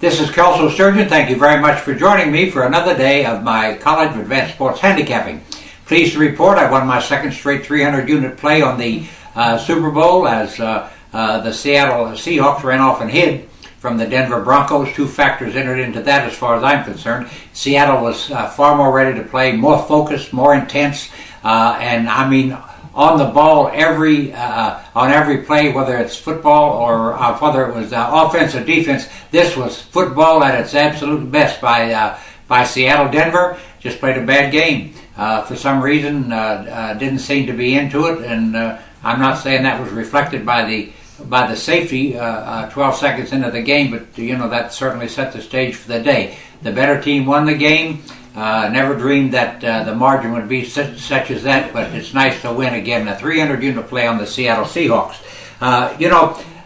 This is Kelso Surgeon. Thank you very much for joining me for another day of my College of Advanced Sports Handicapping. Pleased to report I won my second straight 300-unit play on the Super Bowl as the Seattle Seahawks ran off and hid from the Denver Broncos. Two factors entered into that as far as I'm concerned. Seattle was far more ready to play, more focused, more intense, and I mean on the ball on every play, whether it's football or whether it was offense or defense. This was football at its absolute best by Seattle. Denver just played a bad game. For some reason, didn't seem to be into it, and I'm not saying that was reflected by the safety 12 seconds into the game, but that certainly set the stage for the day. The better team won the game. Never dreamed that the margin would be such as that, but it's nice to win again. A 300-unit play on the Seattle Seahawks.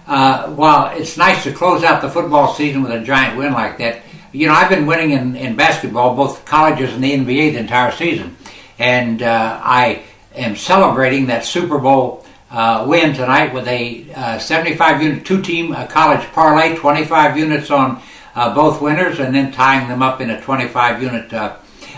While it's nice to close out the football season with a giant win like that, I've been winning in basketball, both colleges and the NBA, the entire season. And I am celebrating that Super Bowl win tonight with a 75-unit two-team college parlay, 25 units on both winners, and then tying them up in a 25-unit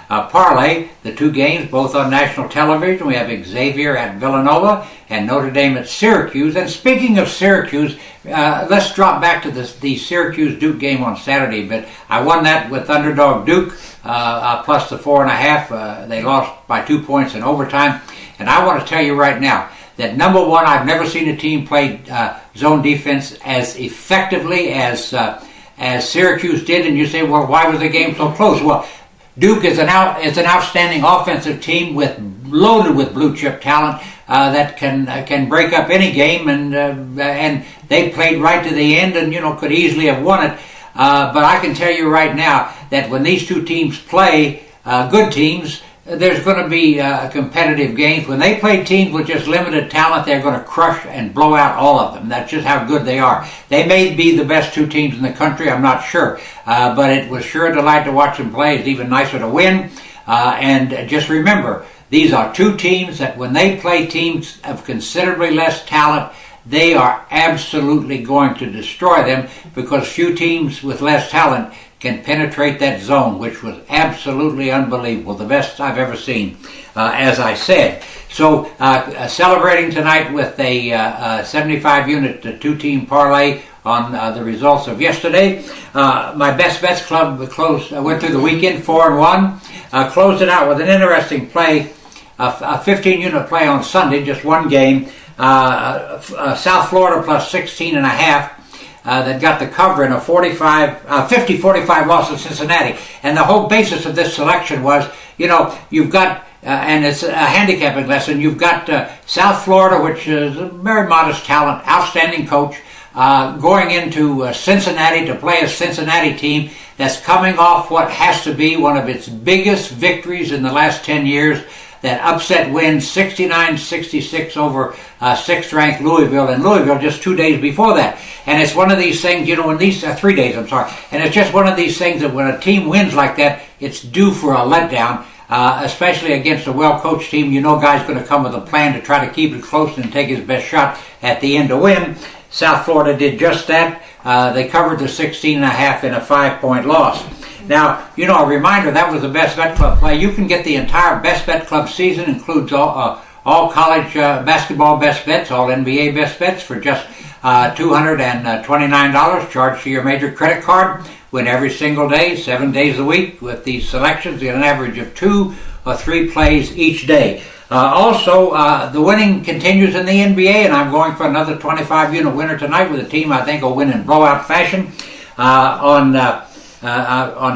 parlay. The two games, both on national television. We have Xavier at Villanova and Notre Dame at Syracuse. And speaking of Syracuse, let's drop back to the Syracuse-Duke game on Saturday. But I won that with underdog Duke plus the 4.5. They lost by 2 points in overtime. And I want to tell you right now that, number one, I've never seen a team play zone defense as effectively as Syracuse did. And you say, well, why was the game so close? Well, Duke is an outstanding offensive team loaded with blue chip talent that can break up any game, and they played right to the end and could easily have won it. But I can tell you right now that when these two teams play, good teams, there's going to be competitive games. When they play teams with just limited talent, they're going to crush and blow out all of them. That's just how good they are. They may be the best two teams in the country, I'm not sure. But it was sure a delight to watch them play. It's even nicer to win. And just remember, these are two teams that when they play teams of considerably less talent, they are absolutely going to destroy them, because few teams with less talent can penetrate that zone, which was absolutely unbelievable, the best I've ever seen, as I said. So celebrating tonight with a 75-unit two-team parlay on the results of yesterday. My Best Bets Club went through the weekend 4-1, closed it out with an interesting play, a 15-unit play on Sunday, just one game, South Florida plus 16.5. That got the cover in a 50-45 loss of Cincinnati. And the whole basis of this selection was, you've got, and it's a handicapping lesson, you've got South Florida, which is a very modest talent, outstanding coach, going into Cincinnati to play a Cincinnati team that's coming off what has to be one of its biggest victories in the last 10 years. That upset win, 69-66 over 6th-ranked Louisville, and Louisville just 2 days before that. And it's one of these things, in these 3 days, I'm sorry. And it's just one of these things that when a team wins like that, it's due for a letdown, especially against a well-coached team. Guy's going to come with a plan to try to keep it close and take his best shot at the end to win. South Florida did just that. They covered the 16.5 in a 5-point loss. Now, a reminder, that was the Best Bet Club play. You can get the entire Best Bet Club season, includes all college basketball best bets, all NBA best bets for just $229 charged to your major credit card. Win every single day, 7 days a week with these selections. You get an average of 2 or 3 plays each day. Also, the winning continues in the NBA, and I'm going for another 25-unit winner tonight with a team I think will win in blowout fashion. On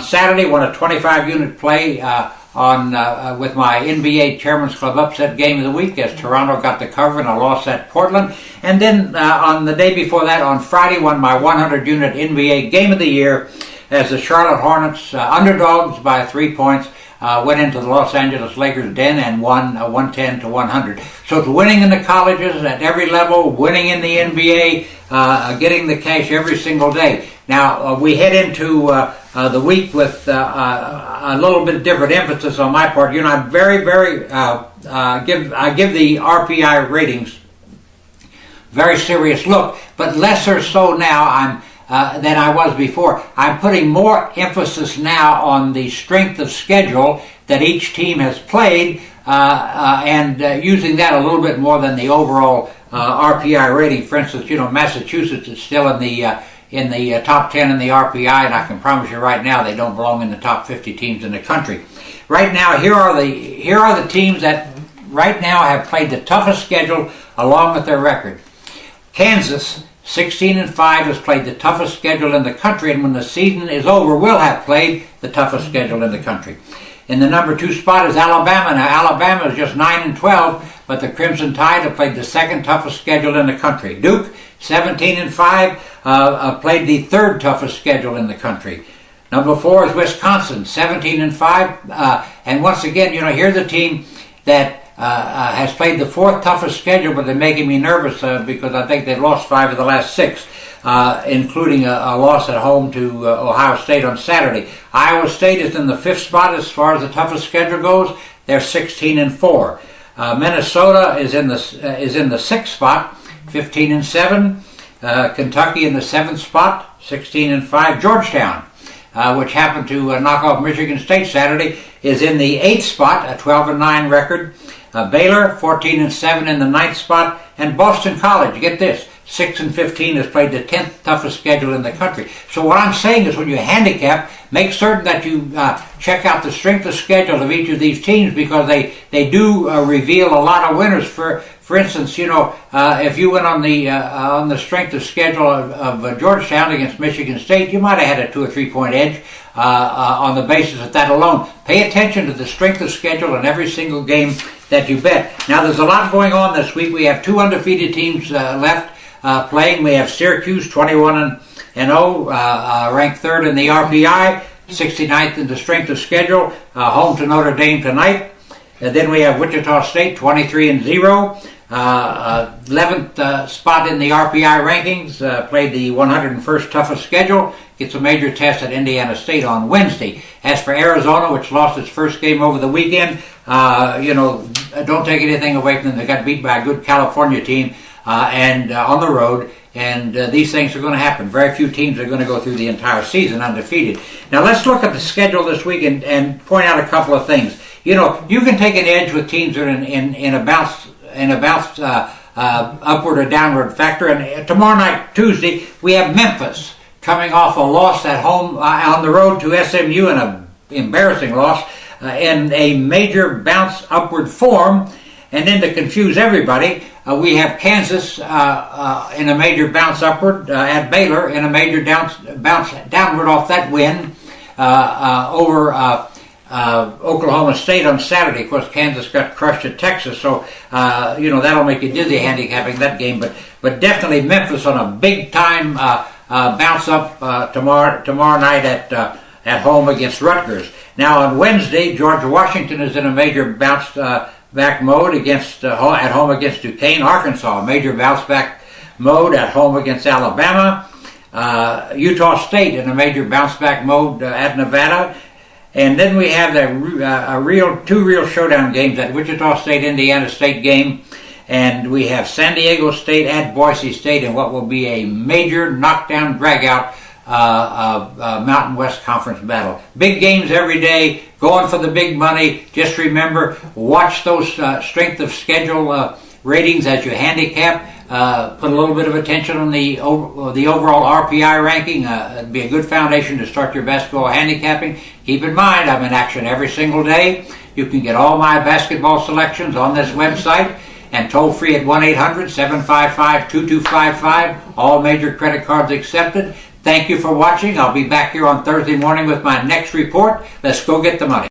Saturday, won a 25-unit play with my NBA Chairman's Club upset game of the week as Toronto got the cover and a loss at Portland. And then on the day before that, on Friday, won my 100-unit NBA game of the year as the Charlotte Hornets, underdogs by 3 points, went into the Los Angeles Lakers den and won 110-100. So it's winning in the colleges at every level, winning in the NBA, getting the cash every single day. Now, we head into the week with a little bit different emphasis on my part. I'm very, very, I give the RPI ratings very serious look, but lesser so now. than I was before. I'm putting more emphasis now on the strength of schedule that each team has played, and using that a little bit more than the overall RPI rating. For instance, Massachusetts is still in the top 10 in the RPI, and I can promise you right now they don't belong in the top 50 teams in the country. Right now, here are the teams that right now have played the toughest schedule along with their record. Kansas, 16-5, has played the toughest schedule in the country, and when the season is over, will have played the toughest schedule in the country. In the number 2 spot is Alabama. Now, Alabama is just 9-12, but the Crimson Tide have played the second toughest schedule in the country. Duke, 17-5, played the third toughest schedule in the country. Number 4 is Wisconsin, 17-5, and once again, here's a team that has played the fourth toughest schedule, but they're making me nervous because I think they've lost 5 of the last 6, including a loss at home to Ohio State on Saturday. Iowa State is in the 5th spot as far as the toughest schedule goes. They're 16-4. Minnesota is in the 6th spot, 15-7. Kentucky in the 7th spot, 16-5. Georgetown, which happened to knock off Michigan State Saturday, is in the 8th spot, a 12-9 record. Baylor, 14-7 in the 9th spot. And Boston College, get this, 6-15, has played the 10th toughest schedule in the country. So what I'm saying is when you handicap, make certain that you check out the strength of schedule of each of these teams, because they do reveal a lot of winners. For instance, if you went on the strength of schedule of Georgetown against Michigan State, you might have had a 2 or 3 point edge on the basis of that alone. Pay attention to the strength of schedule in every single game that you bet. Now, there's a lot going on this week. We have 2 undefeated teams left playing. We have Syracuse, 21-0, ranked 3rd in the RPI, 69th in the strength of schedule, home to Notre Dame tonight. And then we have Wichita State, 23-0, 11th spot in the RPI rankings, played the 101st toughest schedule, gets a major test at Indiana State on Wednesday. As for Arizona, which lost its first game over the weekend, don't take anything away from them. They got beat by a good California team and on the road, and these things are going to happen. Very few teams are going to go through the entire season undefeated. Now let's look at the schedule this week and point out a couple of things. You can take an edge with teams that are in a bounce upward or downward factor. And tomorrow night, Tuesday, we have Memphis coming off a loss at home on the road to SMU, in an embarrassing loss, in a major bounce upward form. And then to confuse everybody, we have Kansas in a major bounce upward at Baylor, in a major bounce downward off that win over Oklahoma State on Saturday. Of course, Kansas got crushed at Texas, so that'll make you dizzy handicapping that game. But definitely Memphis on a big time bounce up tomorrow night at home against Rutgers. Now on Wednesday, George Washington is in a major bounce back mode at home against Duquesne. Arkansas, a major bounce back mode at home against Alabama. Utah State in a major bounce back mode at Nevada. And then we have two real showdown games, that Wichita State Indiana State game, and we have San Diego State at Boise State in what will be a major knockdown dragout Mountain West Conference battle. Big games every day, going for the big money. Just remember, watch those strength of schedule ratings as you handicap. Put a little bit of attention on the overall RPI ranking. It'd be a good foundation to start your basketball handicapping. Keep in mind, I'm in action every single day. You can get all my basketball selections on this website, and toll free at 1-800-755-2255. All major credit cards accepted. Thank you for watching. I'll be back here on Thursday morning with my next report. Let's go get the money.